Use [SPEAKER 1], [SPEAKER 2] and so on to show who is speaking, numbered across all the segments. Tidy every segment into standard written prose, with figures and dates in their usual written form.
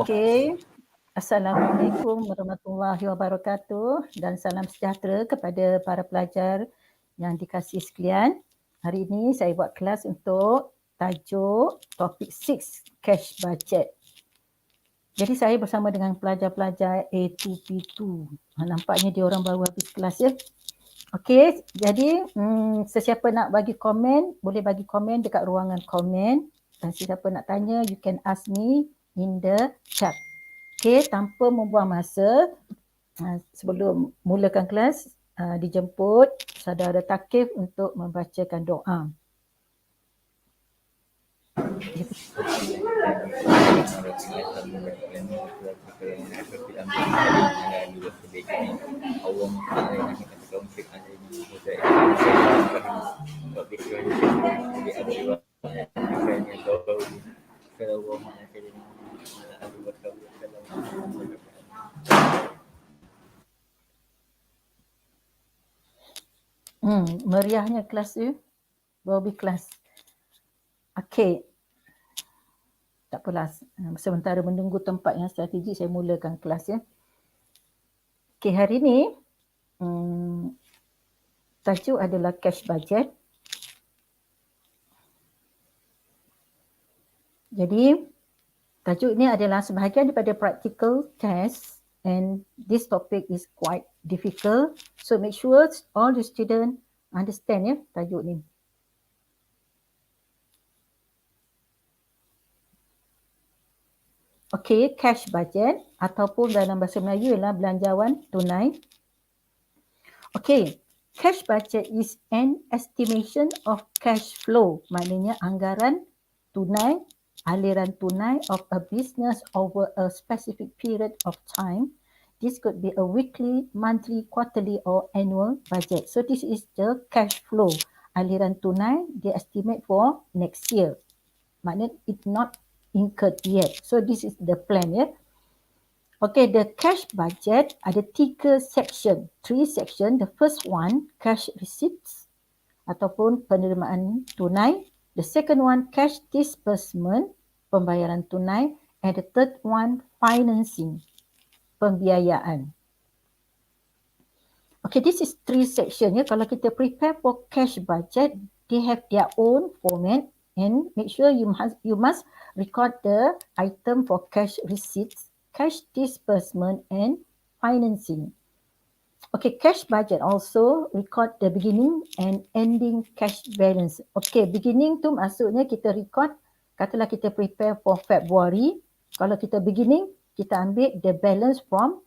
[SPEAKER 1] Okey. Assalamualaikum warahmatullahi wabarakatuh dan salam sejahtera kepada para pelajar yang dikasihi sekalian. Hari ini saya buat kelas untuk tajuk topik 6 cash budget. Jadi saya bersama dengan pelajar-pelajar A2P2. Nampaknya dia orang baru habis kelas ya. Okey, jadi sesiapa nak bagi komen, boleh bagi komen dekat ruangan komen. Dan sesiapa nak tanya, you can ask me in the chat. Okey, tanpa membuang masa, sebelum mulakan kelas, dijemput saudara Takif untuk membacakan doa. Meriahnya kelas tu, baru kelas. Okey. Tak apalah, sementara menunggu tempat yang strategik, saya mulakan kelas ya. Okey, hari ni tajuk adalah cash budget. Jadi, tajuk ini adalah sebahagian daripada practical test and this topic is quite difficult. So make sure all the student understand ya tajuk ni. Okey, cash budget ataupun dalam bahasa Melayu ialah belanjawan tunai. Okey, cash budget is an estimation of cash flow. Maknanya anggaran tunai, aliran tunai of a business over a specific period of time. This could be a weekly, monthly, quarterly or annual budget. So this is the cash flow. Aliran tunai dia estimate for next year. Maknanya it's not incurred yet. So this is the plan ya. Okay, the cash budget ada 3 section. The first one, cash receipts ataupun penerimaan tunai. The second one, cash disbursement, pembayaran tunai. And the third one, financing, pembiayaan. Okay, this is 3 section ya. Kalau kita prepare for cash budget, they have their own format. And make sure you must record the item for cash receipts, cash disbursement and financing. Okay, cash budget also record the beginning and ending cash balance. Okay, beginning tu maksudnya kita record, katalah kita prepare for February. Kalau kita beginning, kita ambil the balance from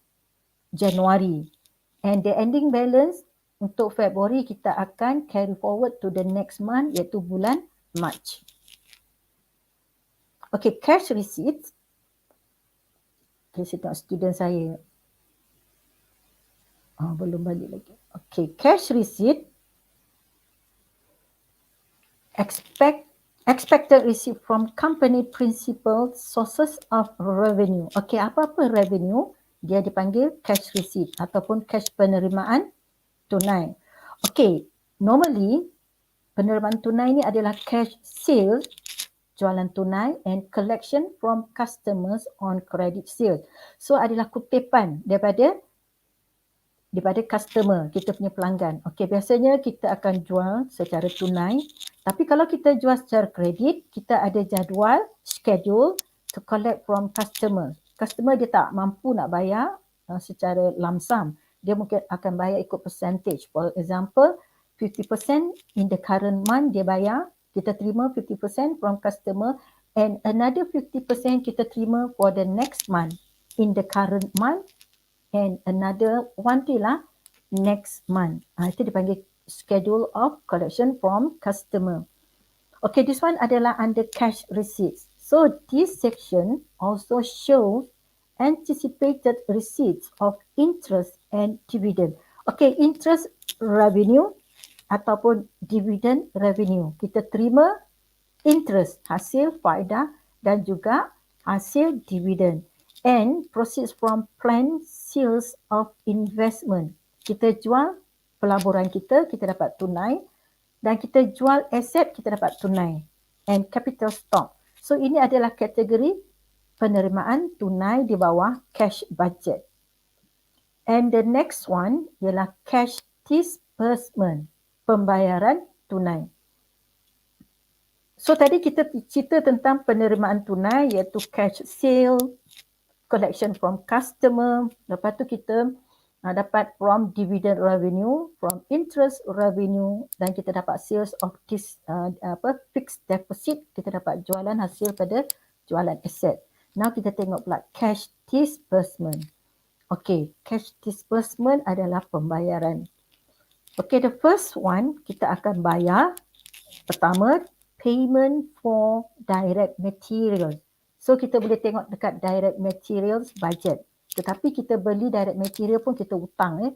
[SPEAKER 1] January. And the ending balance untuk February kita akan carry forward to the next month iaitu bulan March. Okay, cash receipts. Okay, saya tengok student saya. Belum balik lagi. Okay, cash receipt. Expected receipt from company principal sources of revenue. Okay, apa-apa revenue, dia dipanggil cash receipt ataupun cash penerimaan tunai. Okay, normally penerimaan tunai ni adalah cash sales, jualan tunai and collection from customers on credit sales. So adalah kutipan daripada customer, kita punya pelanggan. Okey, biasanya kita akan jual secara tunai. Tapi kalau kita jual secara kredit, kita ada jadual, schedule to collect from customer. Customer dia tak mampu nak bayar secara lump sum. Dia mungkin akan bayar ikut percentage. For example, 50% in the current month dia bayar, kita terima 50% from customer and another 50% kita terima for the next month in the current month and another one lah next month. Itu dipanggil schedule of collection from customer. Okay, this one adalah under cash receipts. So this section also shows anticipated receipts of interest and dividend. Okay, interest revenue ataupun dividend revenue. Kita terima interest, hasil faedah dan juga hasil dividend. And proceeds from planned sales of investment. Kita jual pelaburan kita dapat tunai. Dan kita jual aset, kita dapat tunai. And capital stock. So ini adalah kategori penerimaan tunai di bawah cash budget. And the next one ialah cash disbursement, pembayaran tunai. So tadi kita cerita tentang penerimaan tunai iaitu cash sale, collection from customer, lepas tu kita dapat from dividend revenue, from interest revenue, dan kita dapat sales of this fixed deposit, kita dapat jualan hasil pada jualan aset. Now kita tengok pula cash disbursement. Okay, cash disbursement adalah pembayaran. Okay, the first one kita akan bayar. Pertama, payment for direct materials. So kita boleh tengok dekat direct materials budget. Tetapi kita beli direct material pun kita hutang.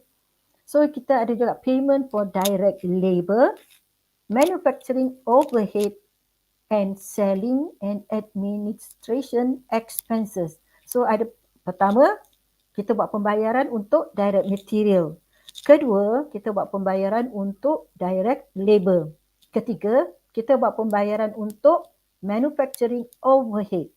[SPEAKER 1] So kita ada juga payment for direct labor, manufacturing overhead, and selling and administration expenses. So ada pertama, kita buat pembayaran untuk direct material. Kedua, kita buat pembayaran untuk direct labor. Ketiga, kita buat pembayaran untuk manufacturing overhead,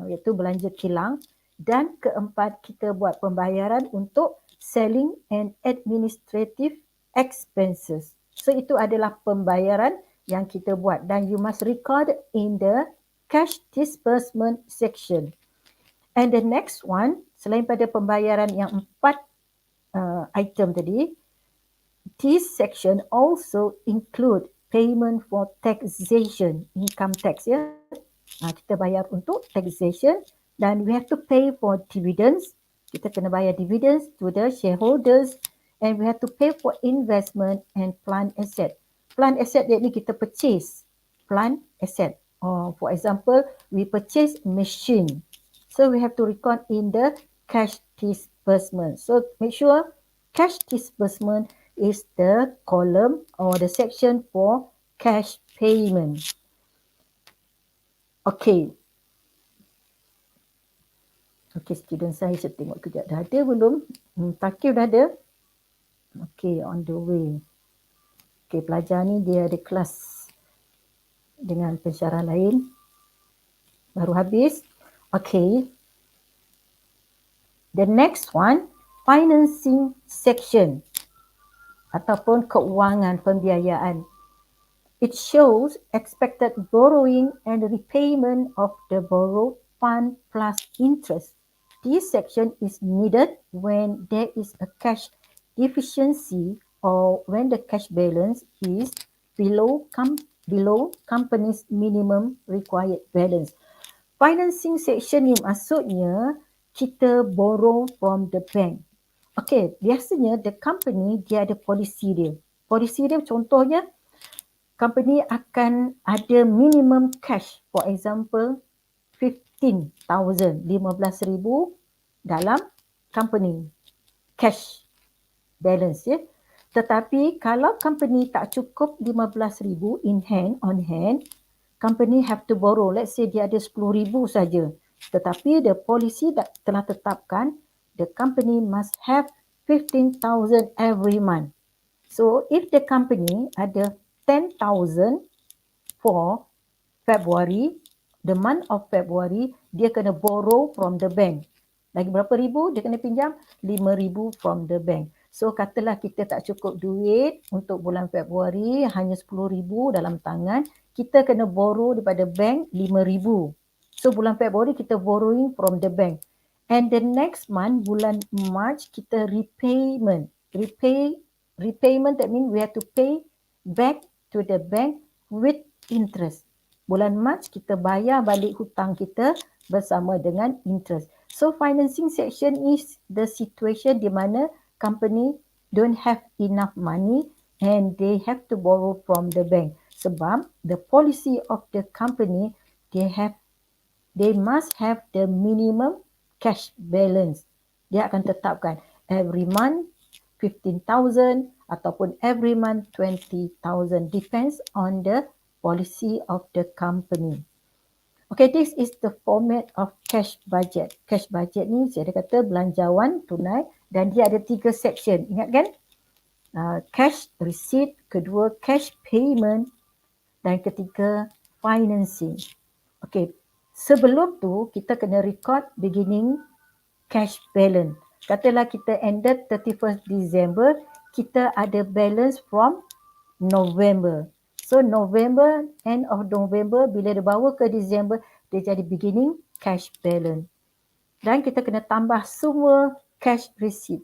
[SPEAKER 1] iaitu belanja kilang. Dan keempat, kita buat pembayaran untuk selling and administrative expenses. So itu adalah pembayaran yang kita buat dan you must record in the cash disbursement section. And the next one, selain pada pembayaran yang 4 item tadi, this section also include payment for taxation, income tax ya. Kita bayar untuk taxation dan we have to pay for dividends. Kita kena bayar dividends to the shareholders and we have to pay for investment and plant asset. Plant asset ni kita purchase plant asset. For example, we purchase machine. So we have to record in the cash disbursement. So make sure cash disbursement is the column or the section for cash payment. Okay. Okay, student saya tengok kejap. Dah ada belum? Takif dah ada? Okay, on the way. Okay, pelajar ni dia ada kelas dengan pensyarah lain. Baru habis. Okay. The next one, financing section ataupun keuangan pembiayaan. It shows expected borrowing and repayment of the borrowed fund plus interest. This section is needed when there is a cash deficiency or when the cash balance is below company's minimum required balance. Financing section ni maksudnya kita borrow from the bank. Okay, biasanya the company dia ada policy dia. Policy dia contohnya company akan ada minimum cash, for example 15,000 dalam company cash balance ya. Tetapi kalau company tak cukup 15,000 on hand, company have to borrow. Let's say dia ada 10,000 saja. Tetapi the policy telah tetapkan the company must have 15,000 every month. So if the company ada 10,000 for February, the month of February, dia kena borrow from the bank. Lagi berapa ribu dia kena pinjam? 5,000 from the bank. So katalah kita tak cukup duit untuk bulan Februari, hanya 10,000 dalam tangan, kita kena borrow daripada bank 5,000. So bulan Februari kita borrowing from the bank. And the next month, bulan March, kita repayment. Repayment that means we have to pay back to the bank with interest. Bulan March kita bayar balik hutang kita bersama dengan interest. So financing section is the situation di mana company don't have enough money and they have to borrow from the bank. Sebab the policy of the company, they must have the minimum cash balance. Dia akan tetapkan every month 15,000 ataupun every month 20,000, depends on the policy of the company. Okay, this is the format of cash budget. Cash budget ni saya ada kata belanjawan tunai dan dia ada 3 section. Ingat kan? Cash receipt, kedua cash payment dan ketiga financing. Okay, Sebelum tu kita kena record beginning cash balance. Katalah kita ended 31st December, kita ada balance from November. So November, end of November, bila dia bawa ke December, dia jadi beginning cash balance. Dan kita kena tambah semua cash receipt.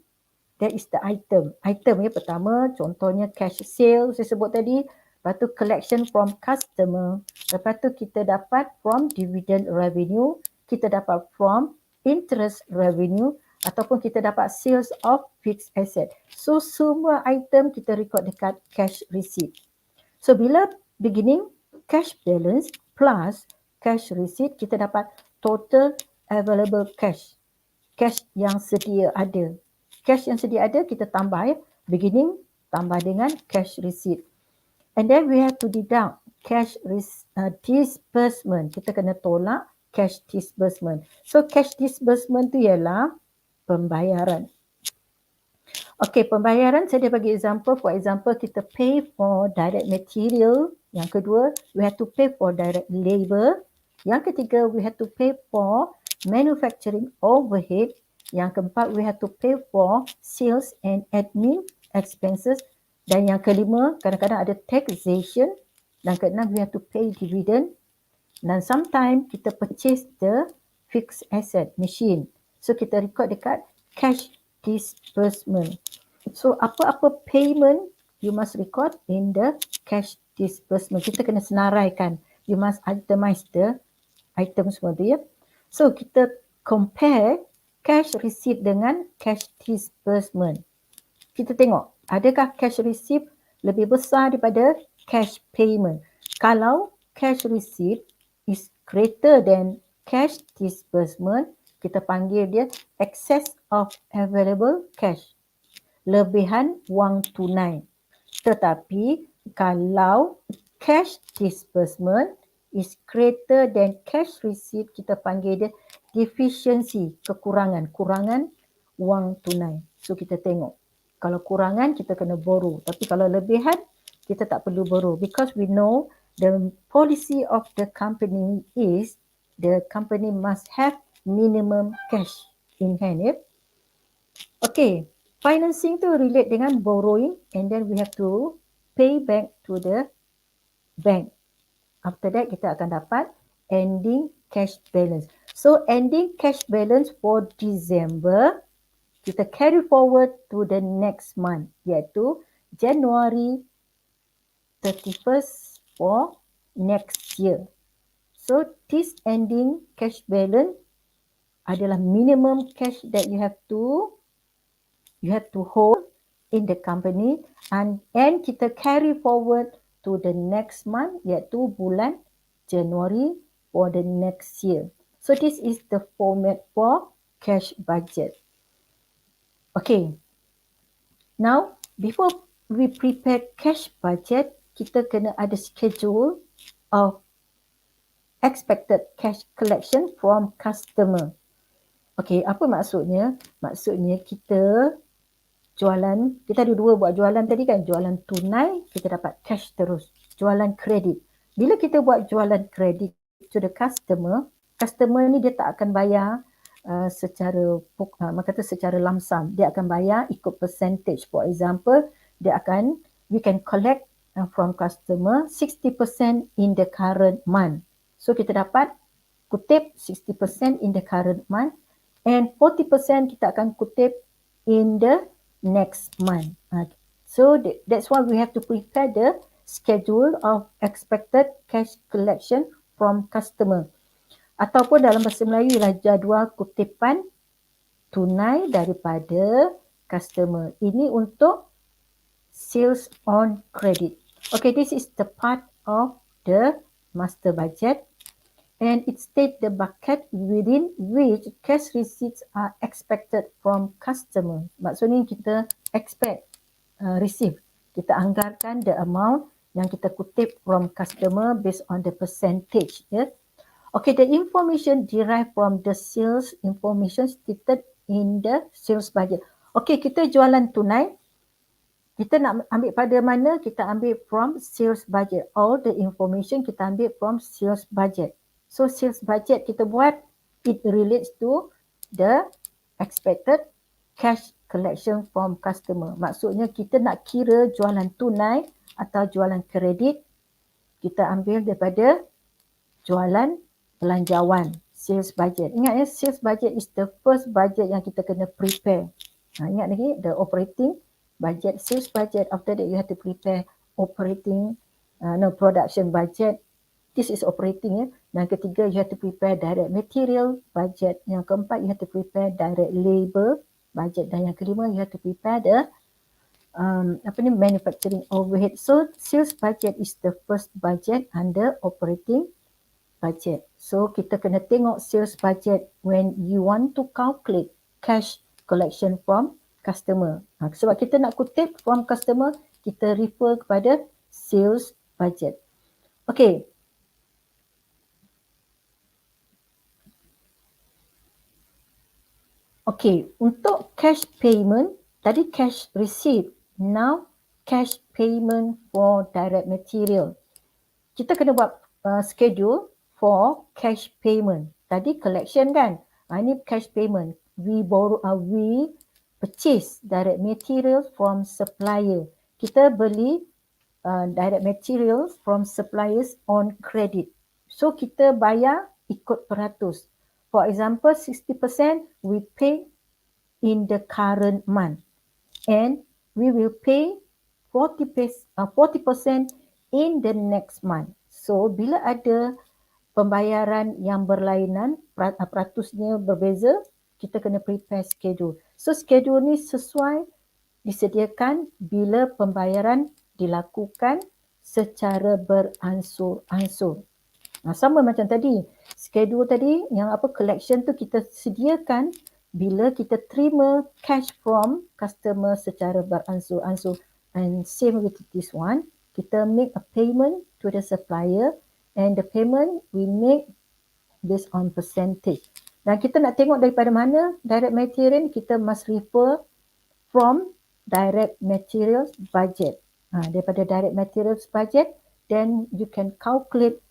[SPEAKER 1] That is the item. Item ya pertama, contohnya cash sale saya sebut tadi. Lepas tu collection from customer. Lepas tu kita dapat from dividend revenue. Kita dapat from interest revenue. Ataupun kita dapat sales of fixed asset. So semua item kita record dekat cash receipt. So bila beginning cash balance plus cash receipt, kita dapat total available cash. Cash yang sedia ada. Cash yang sedia ada kita tambah ya. Beginning tambah dengan cash receipt. And then we have to deduct cash disbursement. Kita kena tolak cash disbursement. So cash disbursement tu ialah pembayaran. Okay, pembayaran saya dia bagi example. For example, kita pay for direct material. Yang kedua, we have to pay for direct labor. Yang ketiga, we have to pay for manufacturing overhead. Yang keempat, we have to pay for sales and admin expenses. Dan yang kelima, kadang-kadang ada taxation. Dan keenam, we have to pay dividend. Dan sometimes kita purchase the fixed asset machine. So kita record dekat cash disbursement. So apa-apa payment you must record in the cash disbursement. Kita kena senaraikan. You must itemize the item semua tu ya. So kita compare cash receipt dengan cash disbursement. Kita tengok adakah cash receipt lebih besar daripada cash payment. Kalau cash receipt is greater than cash disbursement, kita panggil dia excess of available cash. Lebihan wang tunai. Tetapi kalau cash disbursement is greater than cash receipt, kita panggil dia deficiency, kekurangan, kurangan wang tunai. So kita tengok. Kalau kurangan kita kena borrow, tapi kalau lebihan kita tak perlu borrow because we know the policy of the company is the company must have minimum cash in hand. Yeah? Okay, financing tu relate dengan borrowing and then we have to pay back to the bank. After that kita akan dapat ending cash balance. So ending cash balance for December, kita carry forward to the next month iaitu January 31st for next year. So this ending cash balance adalah minimum cash that you have to hold in the company and kita carry forward to the next month iaitu bulan January for the next year. So this is the format for cash budget. Okay. Now, before we prepare cash budget, kita kena ada schedule of expected cash collection from customer. Okay, apa maksudnya? Maksudnya kita jualan, kita ada dua buat jualan tadi kan. Jualan tunai, kita dapat cash terus. Jualan kredit. Bila kita buat jualan kredit to the customer, customer ni dia tak akan bayar secara lump sum. Dia akan bayar ikut percentage. For example, we can collect from customer 60% in the current month. So kita dapat kutip 60% in the current month and 40% kita akan kutip in the next month. So that's why we have to prepare the schedule of expected cash collection from customer. Ataupun dalam bahasa Melayu ialah jadual kutipan tunai daripada customer. Ini untuk sales on credit. Okay, this is the part of the master budget. And it states the bucket within which cash receipts are expected from customer. Maksudnya kita expect receive. Kita anggarkan the amount yang kita kutip from customer based on the percentage. Yeah? Okay, the information derived from the sales information stated in the sales budget. Okay, kita jualan tunai. Kita nak ambil pada mana? Kita ambil from sales budget. All the information kita ambil from sales budget. So sales budget kita buat, it relates to the expected cash collection from customer. Maksudnya kita nak kira jualan tunai atau jualan kredit, kita ambil daripada jualan belanjawan, sales budget. Ingat ya, sales budget is the first budget yang kita kena prepare. Ingat lagi, the operating budget, sales budget. After that you have to prepare operating, production budget. This is operating ya. Dan ketiga, you have to prepare direct material budget. Yang keempat, you have to prepare direct labor budget. Dan yang kelima, you have to prepare the manufacturing overhead. So sales budget is the first budget under operating budget. So kita kena tengok sales budget when you want to calculate cash collection from customer. Sebab kita nak kutip from customer, kita refer kepada sales budget. Okay. Okay, untuk cash payment, tadi cash receipt, now cash payment for direct material. Kita kena buat schedule for cash payment. Tadi collection kan? Ini cash payment. We purchase direct material from supplier. Kita beli direct material from suppliers on credit. So kita bayar ikut peratus. For example, 60% we pay in the current month and we will pay 40% in the next month. So bila ada pembayaran yang berlainan, peratusnya berbeza, kita kena prepare schedule. So schedule ni sesuai disediakan bila pembayaran dilakukan secara beransur-ansur. Sama macam tadi, schedule tadi yang collection tu kita sediakan bila kita terima cash from customer secara beransur-ansur. And same with this one, kita make a payment to the supplier and the payment we make based on percentage. Dan kita nak tengok daripada mana direct material, kita must refer from direct materials budget. Daripada direct materials budget, then you can calculate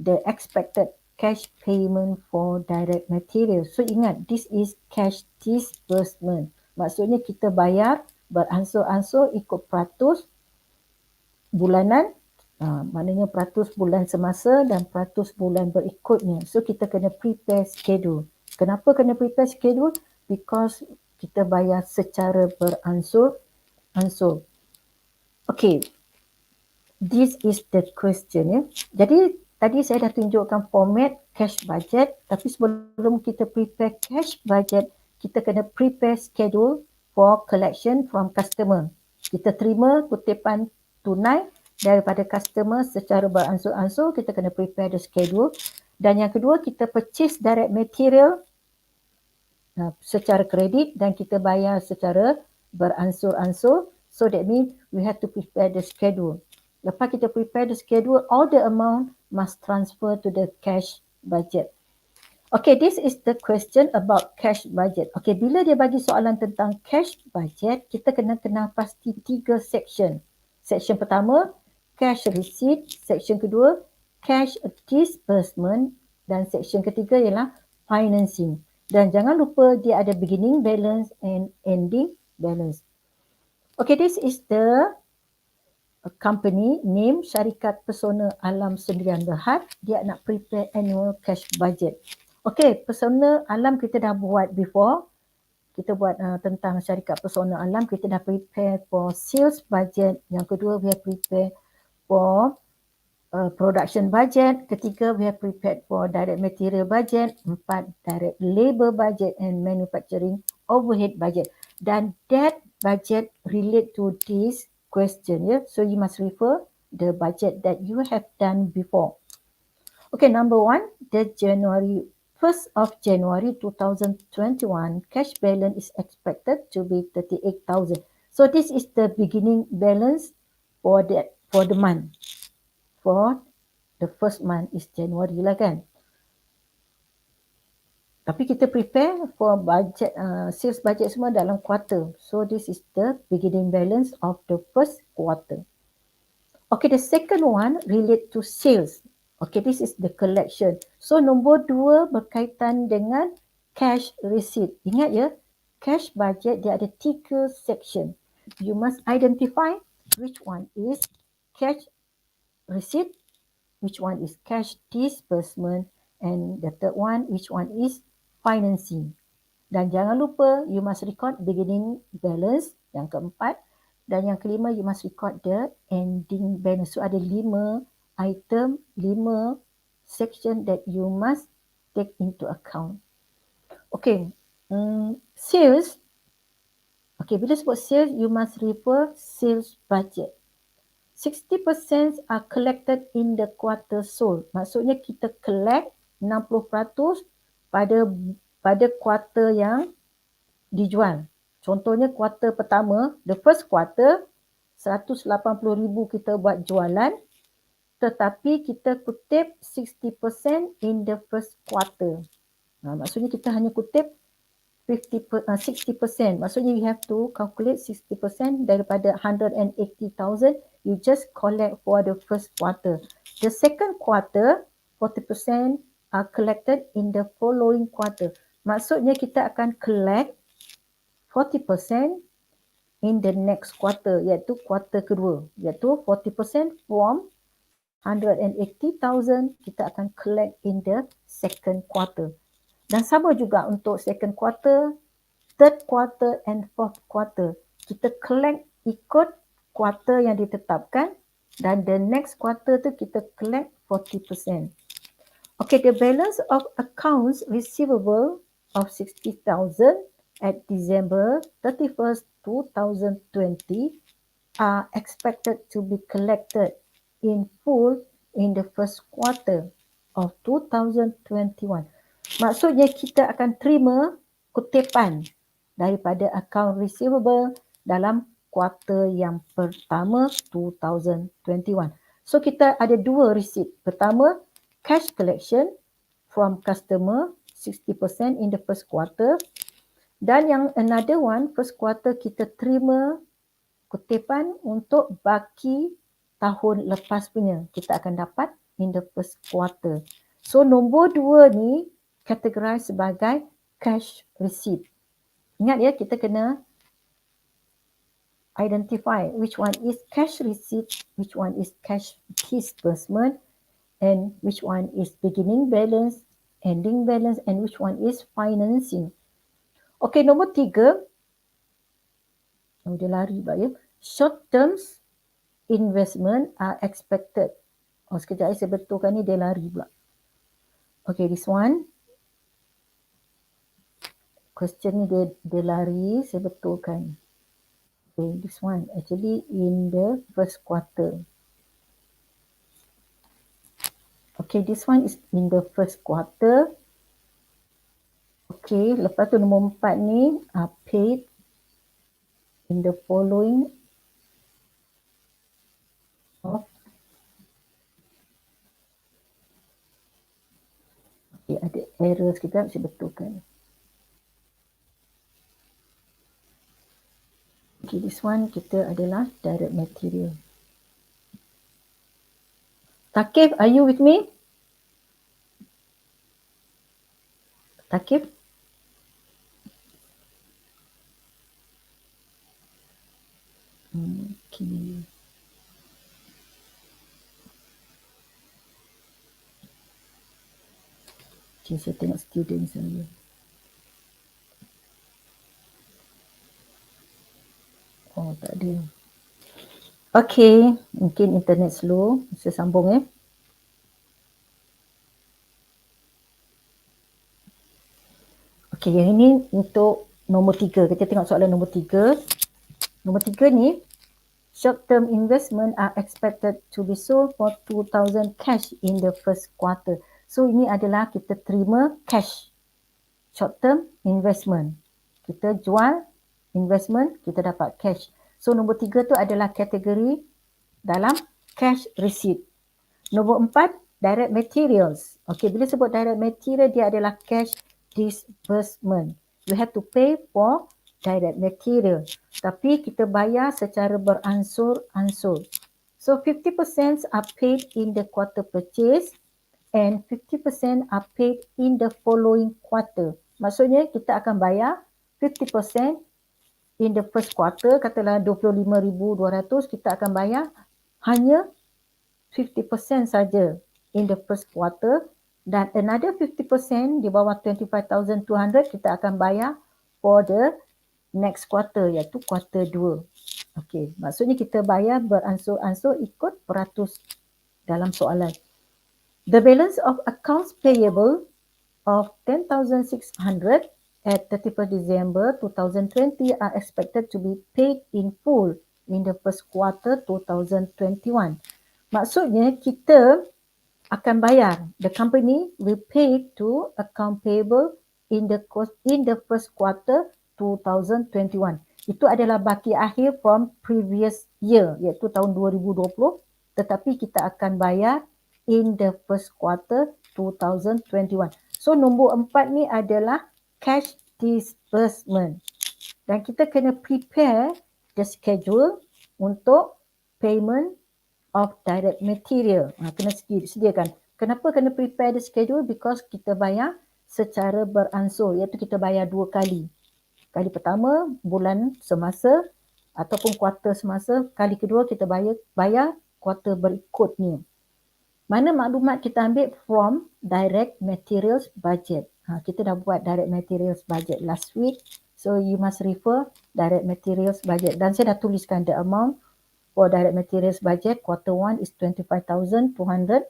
[SPEAKER 1] the expected cash payment for direct material. So ingat, this is cash disbursement. Maksudnya kita bayar beransur-ansur ikut peratus bulanan, maknanya peratus bulan semasa dan peratus bulan berikutnya. So kita kena prepare schedule. Kenapa kena prepare schedule? Because kita bayar secara beransur-ansur. Okay, this is the question ya. Jadi tadi saya dah tunjukkan format cash budget, tapi sebelum kita prepare cash budget, kita kena prepare schedule for collection from customer. Kita terima kutipan tunai daripada customer secara beransur-ansur, kita kena prepare the schedule. Dan yang kedua, kita purchase direct material secara kredit dan kita bayar secara beransur-ansur. So that means we have to prepare the schedule. Lepas kita prepare the schedule, all the amount must transfer to the cash budget. Okay, this is the question about cash budget. Okay, bila dia bagi soalan tentang cash budget, kita kena kenal pasti 3 section. Section pertama, cash receipt. Section kedua, cash disbursement. Dan section ketiga ialah financing. Dan jangan lupa dia ada beginning balance and ending balance. Okay, this is the company name, Syarikat Pesona Alam Sendirian Berhad. Dia nak prepare annual cash budget. Okay, Pesona Alam kita dah buat before. Kita buat tentang Syarikat Pesona Alam. Kita dah prepare for sales budget. Yang kedua, we have prepare for production budget. Ketiga, we have prepared for direct material budget. 4, direct labor budget and manufacturing overhead budget. Dan that budget relate to this question. So you must refer the budget that you have done before. Okay, number 1, the 1st of January 2021 cash balance is expected to be 38,000. So this is the beginning balance for the month. For the first month is January lah kan. Tapi kita prepare for budget, sales budget semua dalam quarter. So this is the beginning balance of the first quarter. Okay, the second one relate to sales. Okay, this is the collection. So nombor 2 berkaitan dengan cash receipt. Ingat ya, cash budget dia ada 3 section. You must identify which one is cash receipt, which one is cash disbursement, and the third one, which one is financing. Dan jangan lupa, you must record beginning balance, yang keempat. Dan yang kelima, you must record the ending balance. So ada 5 item, 5 section that you must take into account. Okay, sales. Okay, bila sebut sales, you must refer sales budget. 60% are collected in the quarter sold. Maksudnya kita collect 60% pada kuarter yang dijual. Contohnya kuarter pertama, the first quarter, 180,000 kita buat jualan, tetapi kita kutip 60% in the first quarter. Maksudnya kita hanya kutip 60%. Maksudnya you have to calculate 60% daripada 180,000, you just collect for the first quarter. The second quarter, 40% are collected in the following quarter. Maksudnya kita akan collect 40% in the next quarter, iaitu kuarter kedua, iaitu 40% from 180,000 kita akan collect in the second quarter. Dan sama juga untuk second quarter, third quarter and fourth quarter. Kita collect ikut quarter yang ditetapkan dan the next quarter tu kita collect 40%. Okay, the balance of accounts receivable of 60,000 at December 31st, 2020 are expected to be collected in full in the first quarter of 2021. Maksudnya kita akan terima kutipan daripada account receivable dalam kuarter yang pertama 2021. So kita ada 2 receipt. Pertama, cash collection from customer 60% in the first quarter. Dan yang another one, first quarter kita terima kutipan untuk baki tahun lepas punya. Kita akan dapat in the first quarter. So nombor 2 ni categorise sebagai cash receipt. Ingat ya, kita kena identify which one is cash receipt, which one is cash disbursement, and which one is beginning balance, ending balance, and which one is financing. Okay, nombor 3. Dia lari pula ya. Short terms investment are expected. Sekejap saya betulkan ni, dia lari pula. Okay, this one. Question ni dia lari, saya betulkan. Okay, this one actually in the first quarter. Okay, this one is in the first quarter. Okay, lepas tu nombor 4 ni are paid in the following of. Okay, ada error sekejap, saya betulkan. Okay, this one kita adalah direct material. Takif, are you with me? Takif? Okay. Okay, saya tengok student saya. Oh, tak ada. Okay, mungkin internet slow. Saya sambung ya. Okay, yang ini untuk nombor 3. Kita tengok soalan nombor 3. Nombor 3 ni, short term investment are expected to be sold for 2,000 cash in the first quarter. So ini adalah kita terima cash. Short term investment. Kita jual investment, kita dapat cash. So nombor 3 tu adalah kategori dalam cash receipt. Nombor 4, direct materials. Okay, bila sebut direct material, dia adalah cash disbursement. You have to pay for direct material. Tapi kita bayar secara beransur-ansur. So 50% are paid in the quarter purchase, and 50% are paid in the following quarter. Maksudnya kita akan bayar 50% in the first quarter, katalah 25,200, kita akan bayar hanya 50% saja in the first quarter, dan another 50% di bawah 25,200 kita akan bayar for the next quarter, iaitu quarter 2. Okey, maksudnya kita bayar beransur-ansur ikut peratus dalam soalan. The balance of accounts payable of 10,600 at 31st December 2020 are expected to be paid in full in the first quarter 2021. Maksudnya kita akan bayar, the company will pay to account payable in the first quarter 2021. Itu adalah baki akhir from previous year, iaitu tahun 2020, tetapi kita akan bayar in the first quarter 2021. So nombor 4 ni adalah cash disbursement. Dan kita kena prepare the schedule untuk payment of direct material. Kena sediakan. Kenapa kena prepare the schedule? Because kita bayar secara beransur, iaitu kita bayar 2 kali. Kali pertama bulan semasa ataupun kuarter semasa, kali kedua kita bayar kuarter berikutnya. Mana maklumat kita ambil from direct materials budget. Kita dah buat direct materials budget last week. So you must refer direct materials budget. Dan saya dah tuliskan the amount for direct materials budget. Quarter 1 is 25,200.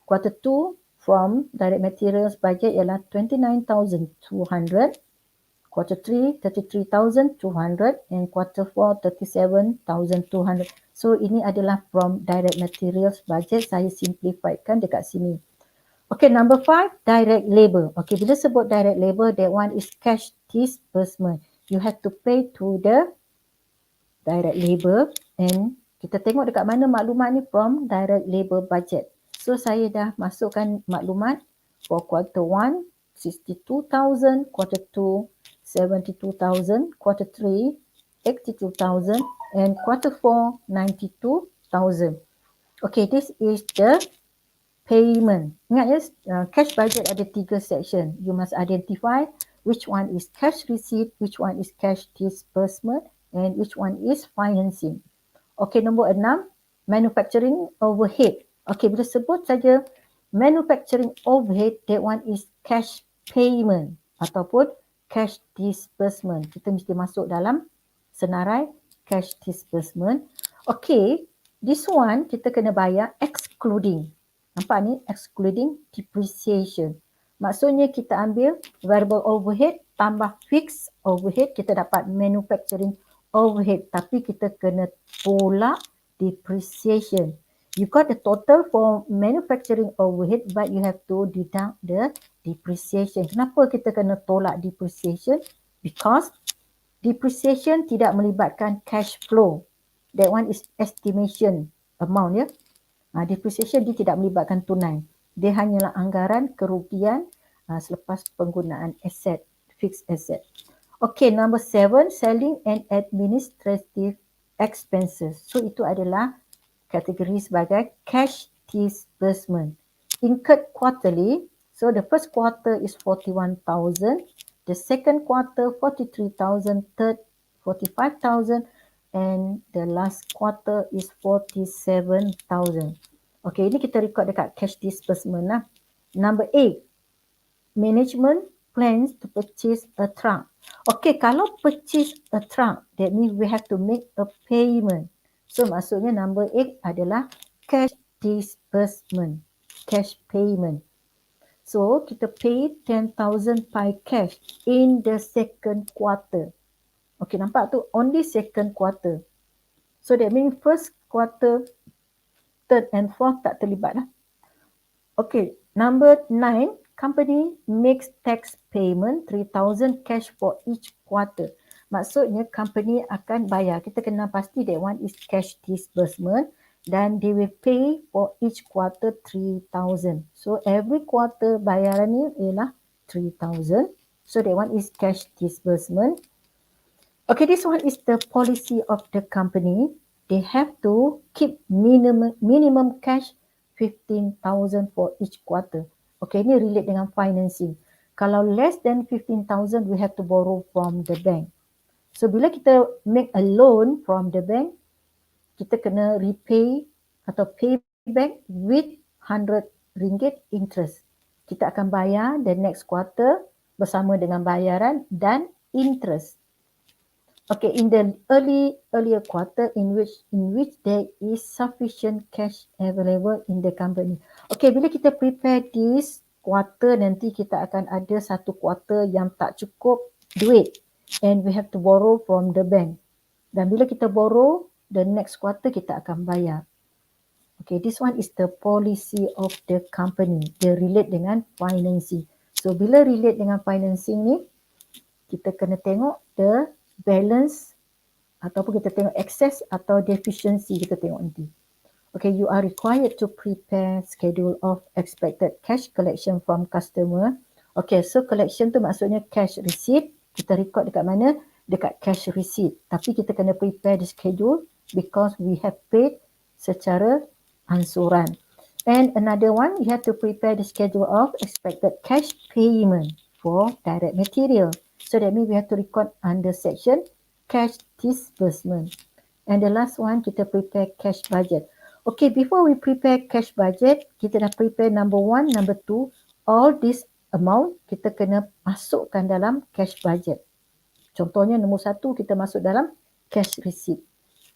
[SPEAKER 1] Quarter 2 from direct materials budget ialah 29,200. Quarter 3, 33,200 and quarter 4, 37,200. So ini adalah from direct materials budget. Saya simplifiedkan dekat sini. Okay, number 5, direct labor. Okay, bila sebut direct labor, that one is cash disbursement. You have to pay to the direct labor, and kita tengok dekat mana maklumat ni from direct labor budget. So saya dah masukkan maklumat for quarter 1, 62,000, quarter 2, 72,000, quarter 3, 82,000 and quarter 4, 92,000. Okay, this is the payment. Ingat ya, cash budget ada 3 section. You must identify which one is cash receipt, which one is cash disbursement and which one is financing. Okay, nombor 6, manufacturing overhead. Okay, bila sebut saja manufacturing overhead, that one is cash payment ataupun cash disbursement. Kita mesti masuk dalam senarai cash disbursement. Okay, this one kita kena bayar excluding. Nampak ni? Excluding depreciation. Maksudnya kita ambil variable overhead tambah fixed overhead, kita dapat manufacturing overhead. Tapi kita kena tolak depreciation. You got the total for manufacturing overhead, but you have to deduct the depreciation. Kenapa kita kena tolak depreciation? Because depreciation tidak melibatkan cash flow. That one is estimation amount ya. Depreciation dia tidak melibatkan tunai. Dia hanyalah anggaran kerugian selepas penggunaan aset, fixed asset. Okay, number 7, selling and administrative expenses. So itu adalah kategori sebagai cash disbursement. Incurred quarterly. So the first quarter is 41,000. The second quarter 43,000. Third 45,000. And the last quarter is 47,000. Okay, ini kita record dekat cash disbursement lah. Number 8, management plans to purchase a truck. Okay, kalau purchase a truck, that means we have to make a payment. So maksudnya number 8 adalah cash disbursement, cash payment. So kita pay 10,000 by cash in the second quarter. Okay, nampak tu? Only second quarter. So that means first quarter, third and fourth tak terlibat lah. Okay, number 9, company makes tax payment 3,000 cash for each quarter. Maksudnya company akan bayar. Kita kena pasti that one is cash disbursement dan they will pay for each quarter 3,000. So every quarter bayaran ni ialah 3,000. So that one is cash disbursement. Okay, this one is the policy of the company. They have to keep minimum cash 15,000 for each quarter. Okay, ini relate dengan financing. Kalau less than 15,000, we have to borrow from the bank. So bila kita make a loan from the bank, kita kena repay atau pay back with 100 ringgit interest. Kita akan bayar the next quarter bersama dengan bayaran dan interest. Okay, in the earlier quarter in which there is sufficient cash available in the company. Okay, bila kita prepare this quarter, nanti kita akan ada satu quarter yang tak cukup duit and we have to borrow from the bank. Dan bila kita borrow, the next quarter kita akan bayar. Okay, this one is the policy of the company. Dia relate dengan financing. So bila relate dengan financing ni, kita kena tengok the balance ataupun kita tengok excess atau deficiency, kita tengok nanti. Okay, you are required to prepare schedule of expected cash collection from customer. Okay, so collection tu maksudnya cash receipt. Kita record dekat mana? Dekat cash receipt. Tapi kita kena prepare the schedule because we have paid secara ansuran. And another one, you have to prepare the schedule of expected cash payment for direct material. So that means we have to record under section cash disbursement. And the last one, kita prepare cash budget. Okay, before we prepare cash budget, kita dah prepare number 1, number 2. All this amount kita kena masukkan dalam cash budget. Contohnya nombor 1 kita masuk dalam cash receipt.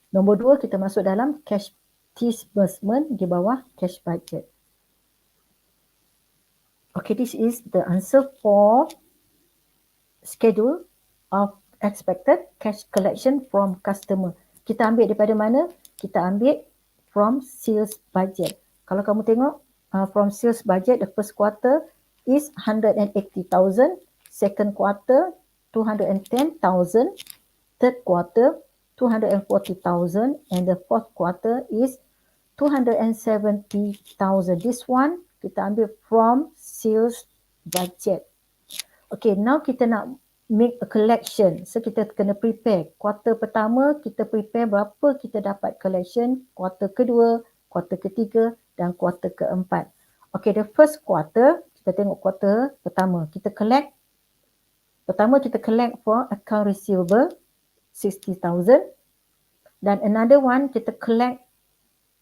[SPEAKER 1] Nombor 2 kita masuk dalam cash disbursement di bawah cash budget. Okay, this is the answer for schedule of expected cash collection from customer. Kita ambil daripada mana? Kita ambil from sales budget. Kalau kamu tengok from sales budget, the first quarter is 180,000, second quarter 210,000, third quarter 240,000, and the fourth quarter is 270,000. This one kita ambil from sales budget. Okay, now kita nak make a collection. So kita kena prepare. Quarter pertama kita prepare berapa kita dapat collection. Quarter kedua, quarter ketiga dan quarter keempat. Okay, the first quarter, kita tengok quarter pertama. Kita collect for account receivable 60,000. Dan another one kita collect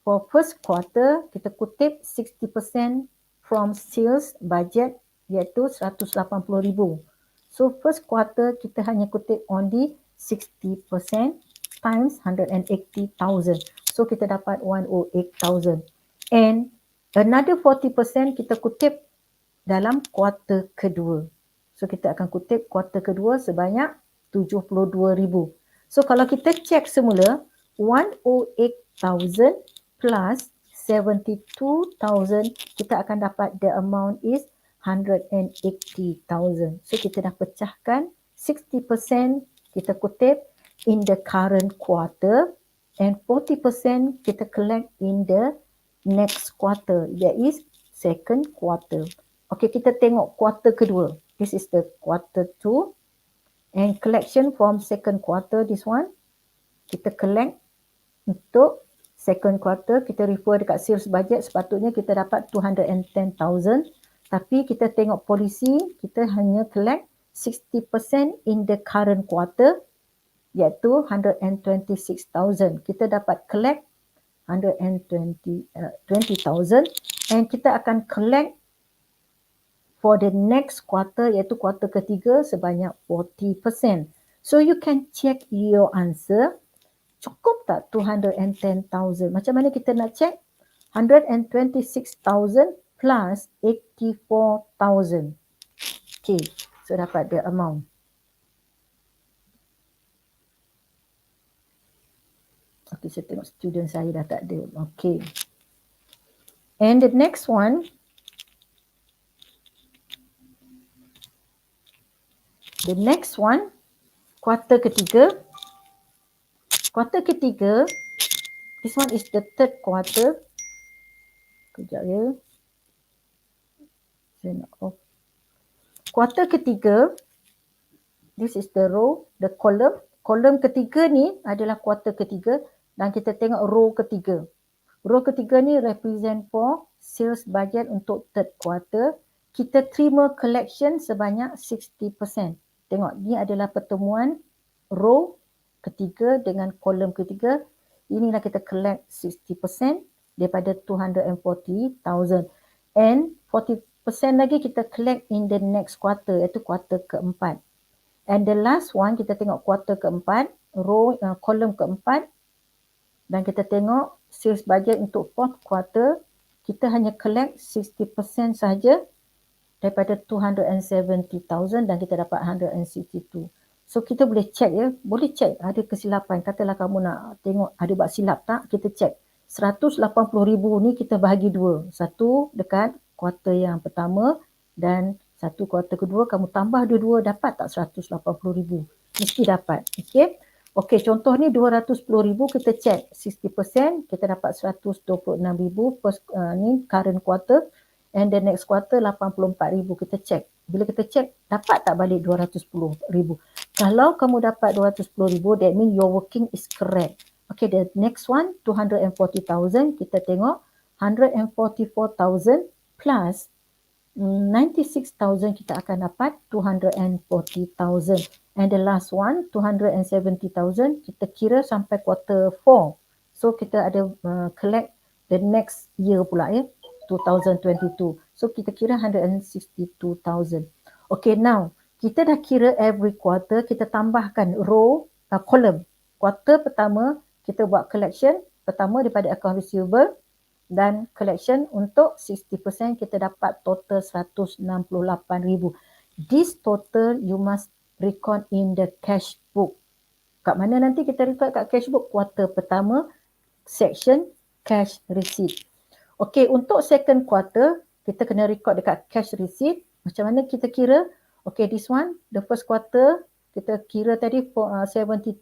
[SPEAKER 1] for first quarter, kita kutip 60% from sales budget iaitu 180,000. So first quarter kita hanya kutip only 60% times 180,000. So kita dapat 108,000. And another 40% kita kutip dalam quarter kedua. So kita akan kutip quarter kedua sebanyak 72,000. So kalau kita check semula, 108,000 plus 72,000, kita akan dapat the amount is 180,000. So kita dah pecahkan 60% kita kutip in the current quarter and 40% kita collect in the next quarter, that is second quarter. Okay, kita tengok quarter kedua. This is the quarter 2 and collection from second quarter, this one. Kita collect untuk second quarter, kita refer dekat sales budget, sepatutnya kita dapat 210,000. Tapi kita tengok polisi, kita hanya collect 60% in the current quarter iaitu 126,000. Kita dapat collect 120,000 and kita akan collect for the next quarter iaitu quarter ketiga sebanyak 40%. So you can check your answer. Cukup tak 210,000? Macam mana kita nak check? 126,000 plus 84,000. Okay, so dapat the amount. Okay, saya tengok student saya dah tak ada. Okay. And the next one. The next one, quarter ketiga. Quarter ketiga, this one is the third quarter. Kejap ya. Saya nak off. Quarter ketiga, this is the row, the column. Kolom ketiga ni adalah quarter ketiga dan kita tengok row ketiga. Row ketiga ni represent for sales budget untuk third quarter. Kita terima collection sebanyak 60%. Tengok, ni adalah pertemuan row ketiga dengan kolom ketiga. Inilah kita collect 60% daripada 240,000. And 40% lagi kita collect in the next quarter, iaitu kuarter keempat. And the last one, kita tengok kuarter keempat, row kolom keempat, dan kita tengok sales budget untuk fourth quarter, kita hanya collect 60% sahaja daripada 270,000 dan kita dapat 162. So kita boleh check ya, boleh check ada kesilapan. Katalah kamu nak tengok ada buat silap tak, kita check. 180,000 ni kita bahagi dua. Satu dekat kuarter yang pertama dan satu kuarter kedua, kamu tambah dua-dua, dapat tak 180,000? Mesti dapat. Okey. Okey, contoh ni 210,000, kita check 60%, kita dapat 126,000 first ni current quarter, and the next quarter 84,000, kita check. Bila kita check, dapat tak balik 210,000? Kalau kamu dapat 210,000, that means your working is correct. Okay, the next one 240,000, kita tengok 144,000 plus 96,000, kita akan dapat 240,000. And the last one 270,000, kita kira sampai quarter 4. So kita ada collect the next year pula ya, 2022. So kita kira 162,000. Okay, now kita dah kira every quarter, kita tambahkan row, column. Quarter pertama kita buat collection pertama daripada account receivable, dan collection untuk 60% kita dapat total 168,000. This total you must record in the cash book. Kat mana nanti kita record kat cash book? Quarter pertama, section cash receipt. Okey, untuk second quarter kita kena record dekat cash receipt. Macam mana kita kira? Okey, this one, the first quarter kita kira tadi 72,000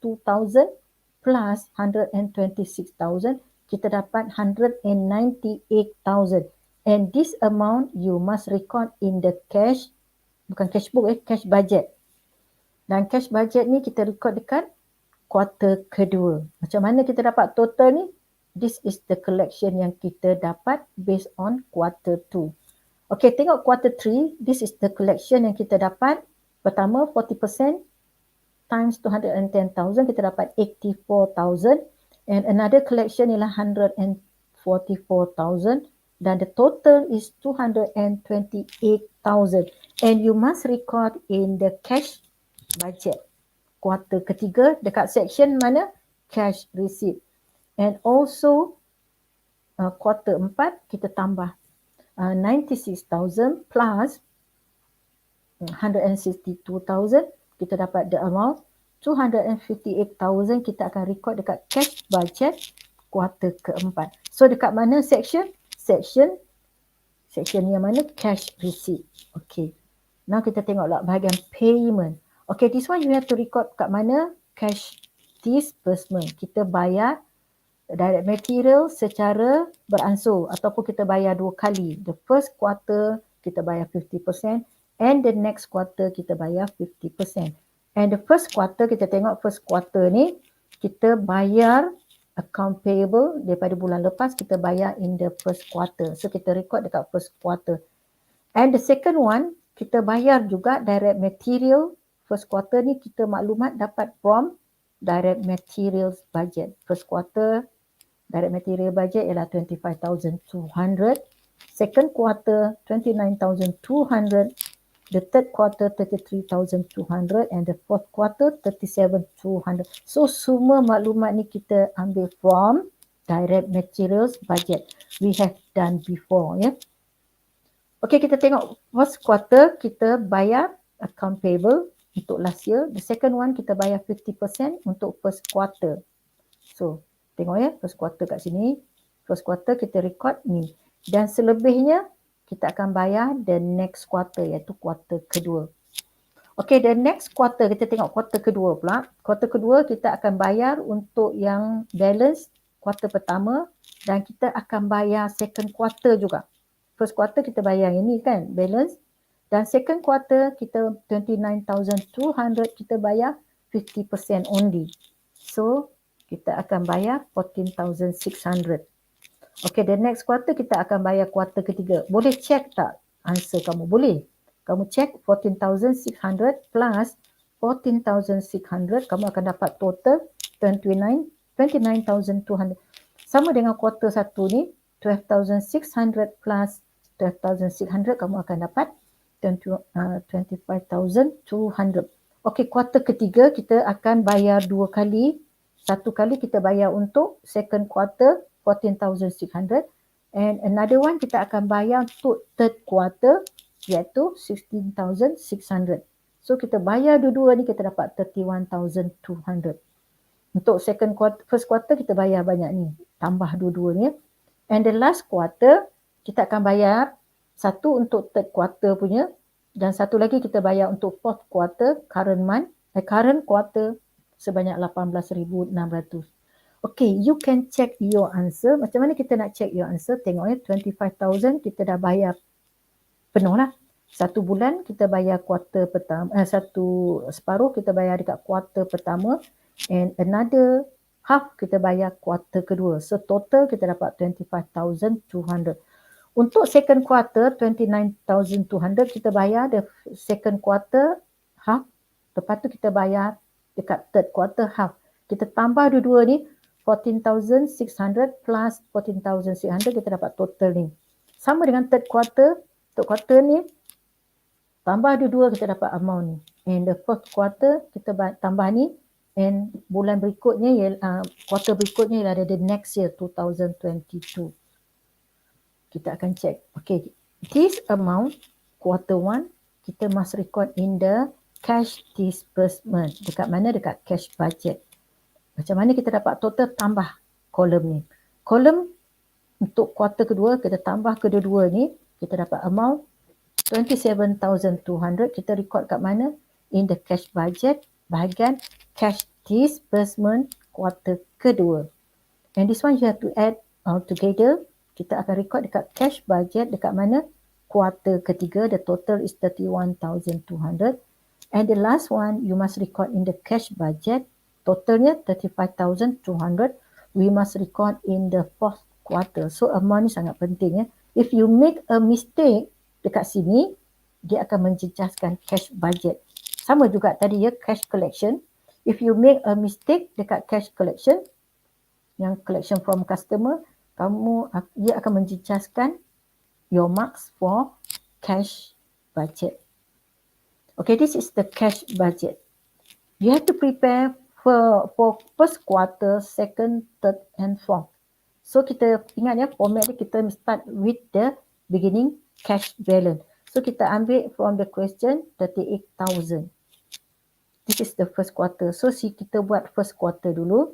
[SPEAKER 1] plus 126,000, kita dapat 198,000. And this amount you must record in the cash, bukan cash book cash budget. Dan cash budget ni kita record dekat kuarter kedua. Macam mana kita dapat total ni? This is the collection yang kita dapat based on quarter 2. Okay, tengok quarter 3. This is the collection yang kita dapat. Pertama 40% times 210,000, kita dapat 84,000. And another collection ialah 144,000. Dan the total is 228,000. And you must record in the cash budget. Kuarter ketiga dekat section mana? Cash receipt. And also kuarter 4 kita tambah 96,000 plus 162,000, kita dapat the amount 258,000, kita akan record dekat cash budget kuarter keempat. So dekat mana section? Section yang mana? Cash receipt. Okay. Now kita tengoklah bahagian payment. Okay, this one you have to record kat mana? Cash disbursement. Kita bayar direct material secara beransur ataupun kita bayar dua kali. The first quarter kita bayar 50% and the next quarter kita bayar 50%. And the first quarter, kita tengok first quarter ni kita bayar account payable daripada bulan lepas, kita bayar in the first quarter. So kita record dekat first quarter. And the second one, kita bayar juga direct material. First quarter ni kita maklumat dapat from direct materials budget. First quarter direct material budget ialah 25,200. Second quarter 29,200. The third quarter 33,200 and the fourth quarter 37,200. So semua maklumat ni kita ambil from direct materials budget. We have done before ya. Okay, kita tengok first quarter kita bayar account payable untuk last year. The second one kita bayar 50% untuk first quarter. So tengok ya, first quarter kat sini. First quarter kita record ni. Dan selebihnya kita akan bayar the next quarter, iaitu kuarter kedua. Okay, the next quarter kita tengok kuarter kedua pula. Kuarter kedua kita akan bayar untuk yang balance kuarter pertama dan kita akan bayar second quarter juga. First quarter kita bayar ini kan, balance. Dan second quarter kita 29,200, kita bayar 50% only. So kita akan bayar 14,600. Okay, the next quarter kita akan bayar kuarter ketiga. Boleh check tak answer kamu? Boleh. Kamu check 14,600 plus 14,600, kamu akan dapat total 29,200. Sama dengan kuarter satu ni, 12,600 plus 12,600, kamu akan dapat 25,200. Okey, kuarter ketiga kita akan bayar dua kali. Satu kali kita bayar untuk second quarter 14,600 and another one kita akan bayar untuk third quarter iaitu 16,600. So kita bayar dua-dua ni kita dapat 31,200. Untuk second quarter, first quarter kita bayar banyak ni, tambah dua-dua ni. And the last quarter kita akan bayar satu untuk third quarter punya dan satu lagi kita bayar untuk fourth quarter current quarter sebanyak 18,600. Okay, you can check your answer. Macam mana kita nak check your answer? Tengok ya, 25,000 kita dah bayar penuh lah. Satu bulan kita bayar kuarter pertama, satu separuh kita bayar dekat kuarter pertama and another half kita bayar kuarter kedua. So total kita dapat 25,200. Untuk second quarter 29,200 kita bayar the second quarter half. Lepas tu kita bayar dekat third quarter half. Kita tambah dua-dua ni 14,600 plus 14,600 kita dapat total ni. Sama dengan third quarter ni tambah dua-dua kita dapat amount ni. And the fourth quarter kita tambah ni and bulan berikutnya quarter berikutnya ialah the next year 2022. Kita akan check. Okay, this amount quarter 1 kita must record in the cash disbursement. Dekat mana? Dekat cash budget. Macam mana kita dapat total? Tambah kolom ni. Kolom untuk kuarter kedua kita tambah kedua-dua ni, kita dapat amount 27,200. Kita record kat mana? In the cash budget bahagian cash disbursement kuarter kedua. And this one you have to add all together. Kita akan record dekat cash budget dekat mana? Kuarter ketiga, the total is 31,200. And the last one you must record in the cash budget. Totalnya 35,200. We must record in the fourth quarter. So amount ni sangat penting ya. If you make a mistake dekat sini, dia akan menjejaskan cash budget. Sama juga tadi ya, cash collection. If you make a mistake dekat cash collection, yang collection from customer, dia akan menjejaskan your marks for cash budget. Okay, this is the cash budget. You have to prepare for first quarter, second, third and fourth. So kita ingat ya, format ni kita start with the beginning cash balance. So kita ambil from the question 38,000. This is the first quarter. So kita buat first quarter dulu.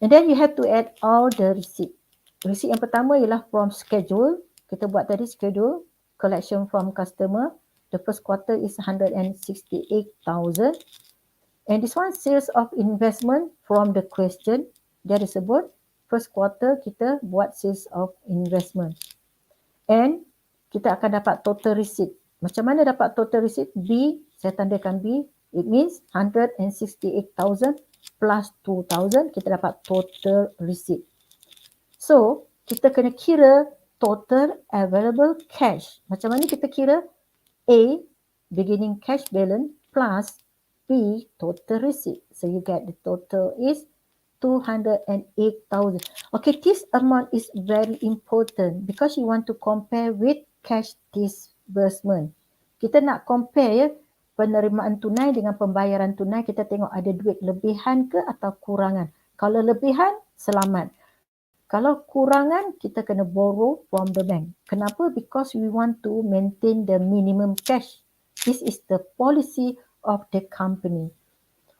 [SPEAKER 1] And then you have to add all the receipt. Receipt yang pertama ialah from schedule. Kita buat tadi schedule, collection from customer. The first quarter is 168,000. And this one sales of investment from the question. Dia disebut first quarter kita buat sales of investment. And kita akan dapat total receipt. Macam mana dapat total receipt? B, saya tandakan B. It means 168,000 plus 2,000. Kita dapat total receipt. So, kita kena kira total available cash. Macam mana kita kira? A, beginning cash balance plus B, total receipt. So you get the total is 208,000. Okay, this amount is very important because you want to compare with cash disbursement. Kita nak compare ya, penerimaan tunai dengan pembayaran tunai. Kita tengok ada duit lebihan ke atau kurangan. Kalau lebihan, selamat. Kalau kurangan, kita kena borrow from the bank. Kenapa? Because we want to maintain the minimum cash. This is the policy of the company.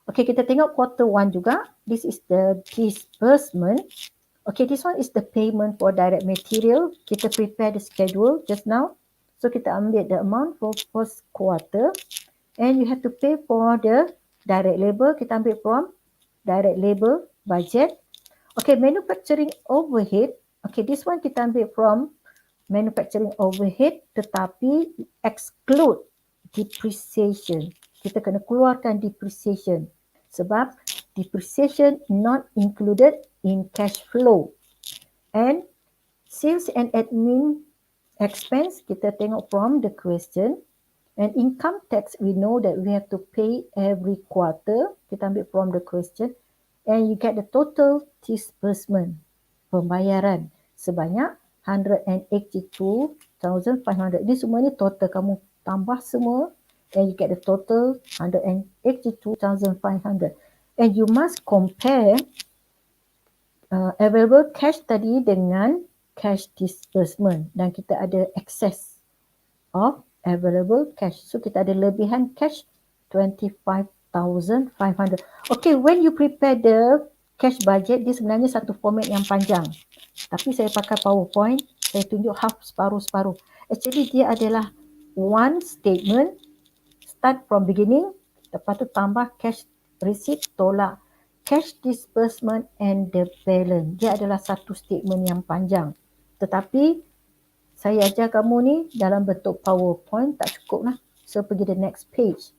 [SPEAKER 1] Okay, kita tengok quarter 1 juga. This is the disbursement. Okay, this one is the payment for direct material. Kita prepare the schedule just now. So kita ambil the amount for first quarter. And you have to pay for the direct labor. Kita ambil from direct labor budget. Okay, manufacturing overhead. Okay, this one kita ambil from manufacturing overhead tetapi exclude depreciation. Kita kena keluarkan depreciation sebab depreciation not included in cash flow. And Sales and admin expense, kita tengok from the question. And income tax, we know that we have to pay every quarter. Kita ambil from the question. And you get the total disbursement, pembayaran sebanyak 182,500. Ini semua ni total, kamu tambah semua and you get the total 182,500. And you must compare available cash tadi dengan cash disbursement, dan kita ada excess of available cash. So kita ada lebihan cash 25,500. Okay, when you prepare the cash budget, dia sebenarnya satu format yang panjang. Tapi saya pakai PowerPoint, saya tunjuk half separuh-separuh. Actually dia adalah one statement, start from beginning, lepas tu tambah cash receipt, tolak cash disbursement and the balance. Dia adalah satu statement yang panjang. Tetapi saya ajar kamu ni dalam bentuk PowerPoint tak cukup lah. So pergi the next page.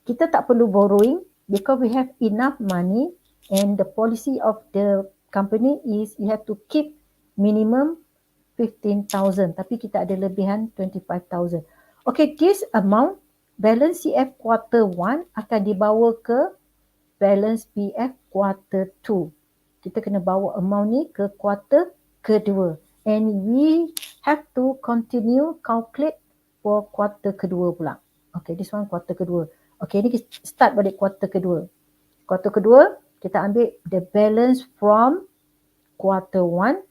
[SPEAKER 1] Kita tak perlu borrowing because we have enough money, and the policy of the company is you have to keep minimum 15,000. Tapi kita ada lebihan 25,000. Okay, this amount balance CF quarter 1 akan dibawa ke balance PF quarter 2. Kita kena bawa amount ni ke quarter kedua. And we have to continue calculate for quarter kedua pula. Okay, this one quarter kedua. Okay, ni kita start balik quarter kedua. Quarter kedua, kita ambil the balance from quarter 1,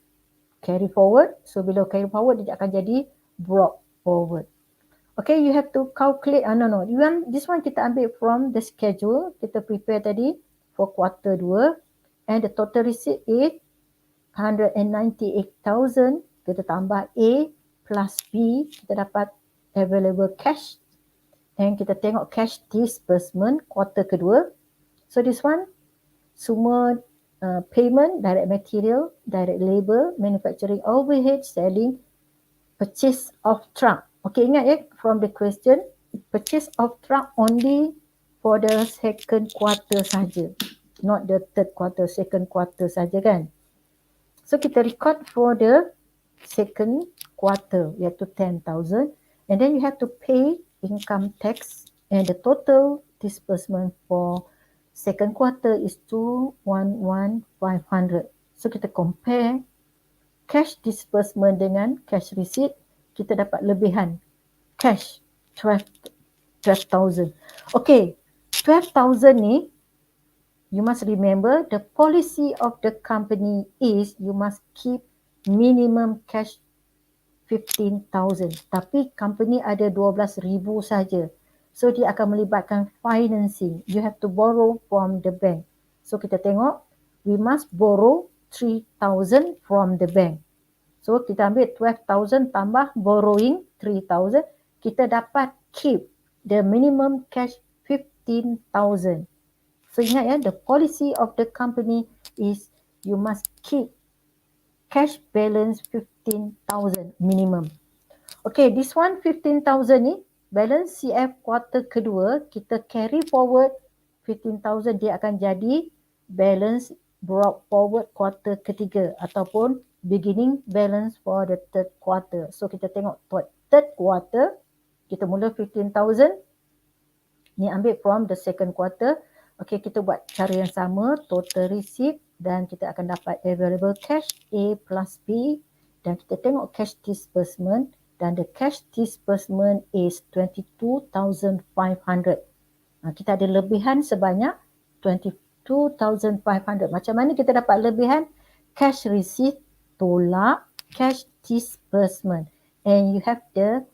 [SPEAKER 1] carry forward. So bila carry forward, dia akan jadi brought forward. Okay, you have to calculate. This one kita ambil from the schedule. Kita prepare tadi for quarter 2. And the total receipt is 198,000. Kita tambah A plus B. Kita dapat available cash. And kita tengok cash disbursement quarter kedua. So this one, semua payment, direct material, direct labor, manufacturing overhead, selling, purchase of truck. Okay, ingat ya from the question, purchase of truck only for the second quarter saja. Not the third quarter, second quarter saja kan. So kita record for the second quarter, iaitu 10,000. And then you have to pay income tax, and the total disbursement for second quarter is 211,500. So kita compare cash disbursement dengan cash receipt, kita dapat lebihan cash 12,000. Okay, 12,000 ni, you must remember the policy of the company is you must keep minimum cash 15,000. Tapi company ada 12,000 saja. So dia akan melibatkan financing. You have to borrow from the bank. So kita tengok, we must borrow 3,000 from the bank. So kita ambil 12,000 tambah borrowing 3,000. Kita dapat keep the minimum cash 15,000. So ingat ya, the policy of the company is you must keep cash balance 15,000 minimum. Okay, this one 15,000 ni, balance CF quarter kedua, kita carry forward 15,000, dia akan jadi balance brought forward quarter ketiga ataupun beginning balance for the third quarter. So kita tengok third quarter, kita mula 15,000, ni ambil from the second quarter. Okay, kita buat cara yang sama, total receipt, dan kita akan dapat available cash A plus B, dan kita tengok cash disbursement, dan the cash disbursement is 22,500. Kita ada lebihan sebanyak 22,500. Macam mana kita dapat lebihan? Cash receipt tolak cash disbursement, and you have the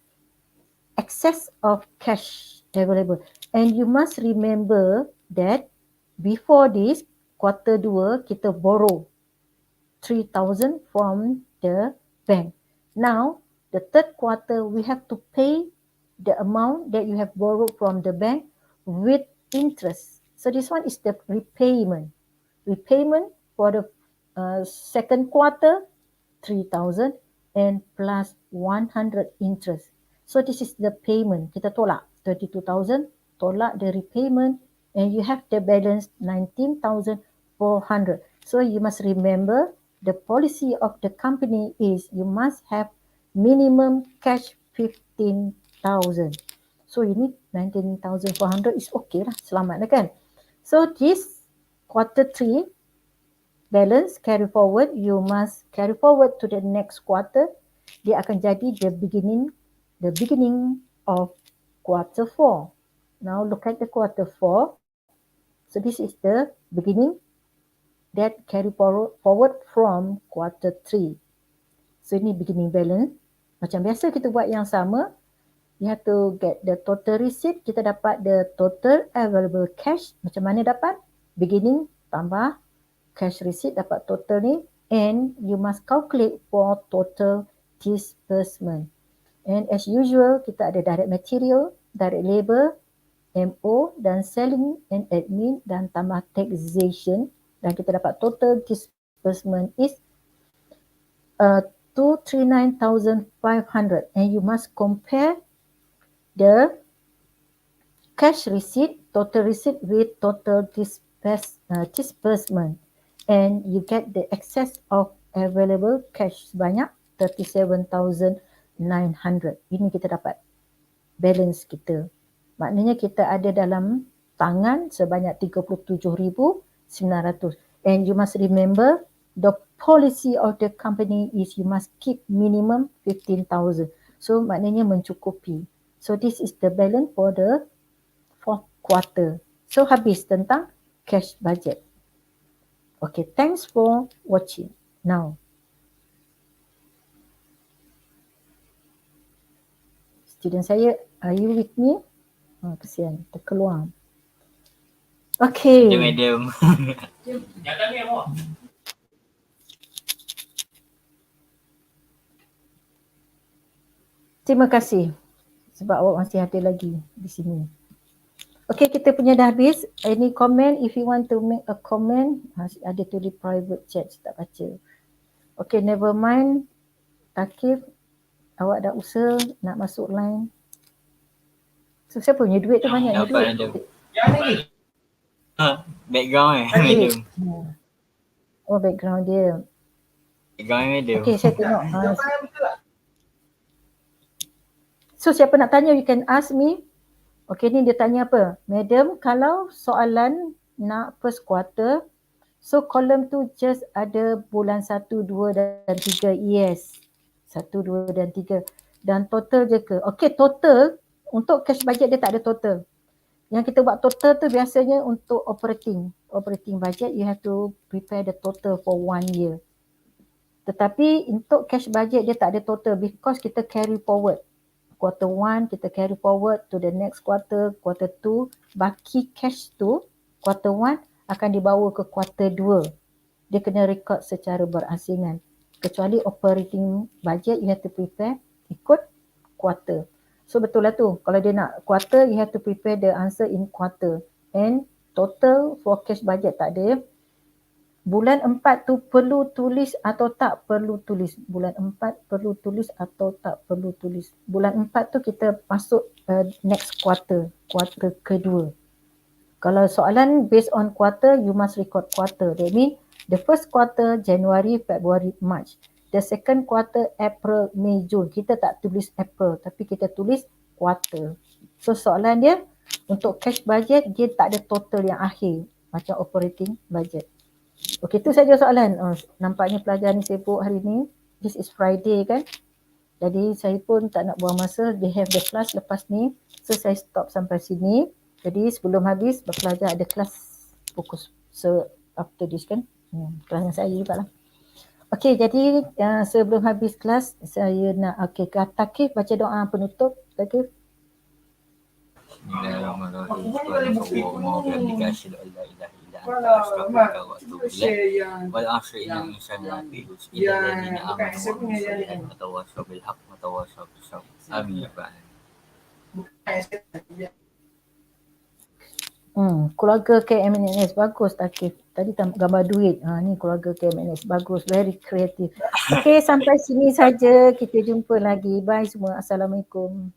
[SPEAKER 1] excess of cash available. And you must remember that before this, quarter 2, kita borrow 3,000 from the bank. Now, the third quarter, we have to pay the amount that you have borrowed from the bank with interest. So this one is the repayment. Repayment for the second quarter, 3,000 and plus 100 interest. So this is the payment. Kita tolak 32,000, tolak the repayment, and you have the balance 19,400. So you must remember the policy of the company is you must have minimum cash 15,000. So you need 19,400 is okay lah, selamat lah kan. So this quarter 3 balance carry forward, you must carry forward to the next quarter. Dia akan jadi the beginning of quarter 4. Now look at the quarter 4. So this is the beginning that carry forward from quarter 3. So ini beginning balance. Macam biasa kita buat yang sama. You have to get the total receipt. Kita dapat the total available cash. Macam mana dapat? Beginning tambah cash receipt dapat total ni. And you must calculate for total disbursement. And as usual, kita ada direct material, direct labor, MO dan selling and admin dan tambah taxation. Dan kita dapat total disbursement is 239,500. And you must compare the cash receipt, total receipt with total disbursement. And you get the excess of available cash sebanyak 37,900. Ini kita dapat balance kita. Maknanya kita ada dalam tangan sebanyak 37,900. And you must remember the policy of the company is you must keep minimum 15,000. So maknanya mencukupi. So this is the balance for the 4th quarter. So habis tentang cash budget. Okay, thanks for watching. Now, student saya, are you with me? Kesian, terkeluar. Okay.
[SPEAKER 2] Madam.
[SPEAKER 1] Terima kasih sebab awak masih ada lagi di sini. Okay, kita punya dah habis. Any comment? If you want to make a comment, ada tulis private chat, tak baca. Okay, never mind. Takif, awak dah usaha nak masuk line. So siapa punya duit tu banyak duit?
[SPEAKER 2] Yang ni. Background madam.
[SPEAKER 1] Oh, background dia.
[SPEAKER 2] Background madam.
[SPEAKER 1] Okay, saya tengok. So siapa nak tanya, you can ask me. Okay, ni dia tanya apa? Madam, kalau soalan nak first quarter, so column tu just ada bulan 1, 2 dan 3. Yes. 1, 2 dan 3. Dan total je ke? Okay, total. Untuk cash budget dia tak ada total. Yang kita buat total tu biasanya untuk operating budget, you have to prepare the total for 1 year. Tetapi untuk cash budget dia tak ada total because kita carry forward. Quarter 1 kita carry forward to the next quarter, quarter 2. Baki cash tu, quarter 1 akan dibawa ke quarter 2. Dia kena record secara berasingan. Kecuali operating budget, you have to prepare ikut quarter. So betul lah tu. Kalau dia nak quarter, you have to prepare the answer in quarter. And total for cash budget tak ada. Bulan 4 tu perlu tulis atau tak perlu tulis. Bulan 4 perlu tulis atau tak perlu tulis. Bulan 4 tu kita masuk next quarter kedua. Kalau soalan based on quarter, you must record quarter. That means the first quarter January, February, March. The second quarter April, May, June. Kita tak tulis April tapi kita tulis quarter. So soalan dia untuk cash budget dia tak ada total yang akhir macam operating budget. Okey, tu saja soalan. Nampaknya pelajar ni sibuk hari ni. This is Friday kan. Jadi saya pun tak nak buang masa. They have the class lepas ni. So saya stop sampai sini. Jadi sebelum habis pelajar ada kelas fokus. So after this kan. Kelas yang saya juga lah. Okey, jadi sebelum habis kelas saya nak Takif baca doa penutup. Takif. Keluarga KMNS bagus Takif. Tadi gambar duit. Ni keluarga KMNS bagus, very creative. Okey, sampai sini saja. Kita jumpa lagi. Bye semua. Assalamualaikum.